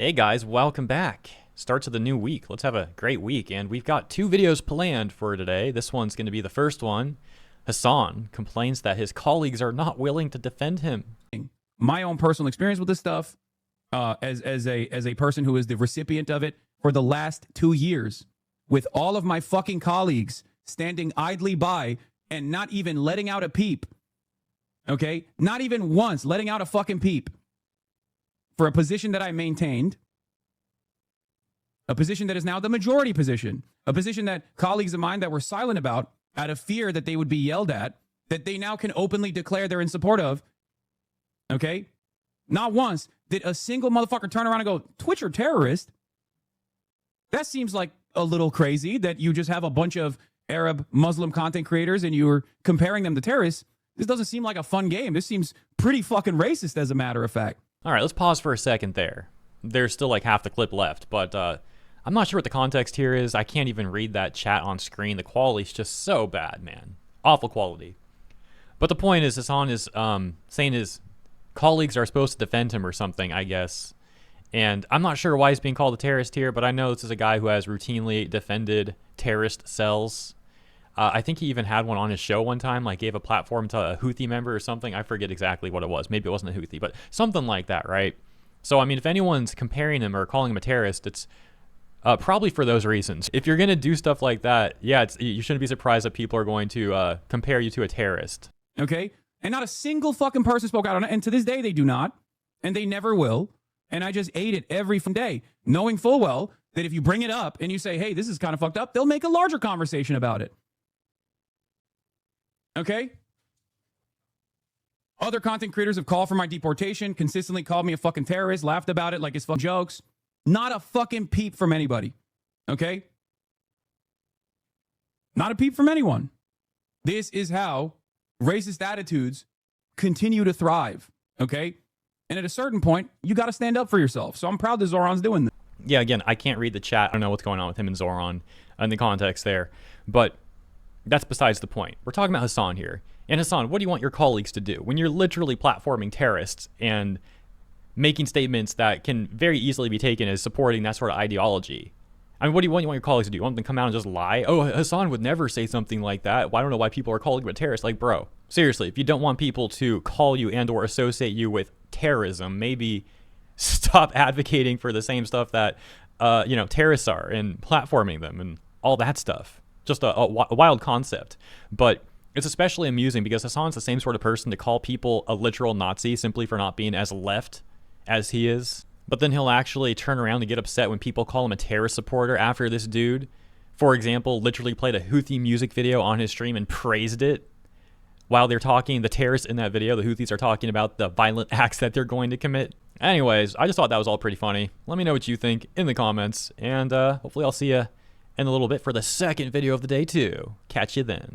Hey guys, welcome back. Starts of the new week. Let's have a great week. And we've got two videos planned for today. This one's going to be the first one. Hasan complains that his colleagues are not willing to defend him. My own personal experience with this stuff, as a person who is the recipient of it for the last 2 years, with all of my fucking colleagues standing idly by and not even letting out a peep. Okay? Not even once letting out a fucking peep for a position that I maintained, a position that is now the majority position, a position that colleagues of mine that were silent about out of fear that they would be yelled at, that they now can openly declare they're in support of. Okay? Not once did a single motherfucker turn around and go, Twitch or terrorist? That seems like a little crazy that you just have a bunch of Arab Muslim content creators and you're comparing them to terrorists. This doesn't seem like a fun game. This seems pretty fucking racist, as a matter of fact. All right, let's pause for a second there. There's still like half the clip left, but I'm not sure what the context here is. I can't even read that chat on screen. The quality's just so bad, man. Awful quality. But the point is, Hasan is saying his colleagues are supposed to defend him or something, I guess. And I'm not sure why he's being called a terrorist here, but I know this is a guy who has routinely defended terrorist cells. I think he even had one on his show one time, like gave a platform to a Houthi member or something. I forget exactly what it was. Maybe it wasn't a Houthi, but something like that, right? So, I mean, if anyone's comparing him or calling him a terrorist, it's probably for those reasons. If you're going to do stuff like that, yeah, you shouldn't be surprised that people are going to compare you to a terrorist. Okay? And not a single fucking person spoke out on it. And to this day, they do not. And they never will. And I just ate it every day, knowing full well that if you bring it up and you say, hey, this is kind of fucked up, they'll make a larger conversation about it. Okay? Other content creators have called for my deportation, consistently called me a fucking terrorist, laughed about it like it's fucking jokes. Not a fucking peep from anybody. Okay? Not a peep from anyone. This is how racist attitudes continue to thrive. Okay? And at a certain point, you got to stand up for yourself. So I'm proud that Zoran's doing this. Yeah, again, I can't read the chat. I don't know what's going on with him and Zoran and the context there. But that's besides the point. We're talking about Hasan here. And Hasan, what do you want your colleagues to do when you're literally platforming terrorists and making statements that can very easily be taken as supporting that sort of ideology? I mean, what do you want your colleagues to do? You want them to come out and just lie? Oh, Hasan would never say something like that. Well, I don't know why people are calling him a terrorist. Like, bro, seriously, if you don't want people to call you and or associate you with terrorism, maybe stop advocating for the same stuff that, terrorists are and platforming them and all that stuff. Just a wild concept. But it's especially amusing because Hasan's the same sort of person to call people a literal Nazi simply for not being as left as he is. But then he'll actually turn around and get upset when people call him a terrorist supporter after this dude, for example, literally played a Houthi music video on his stream and praised it. While they're talking, the terrorists in that video, the Houthis are talking about the violent acts that they're going to commit. Anyways, I just thought that was all pretty funny. Let me know what you think in the comments, and hopefully I'll see you in a little bit for the second video of the day too. Catch you then.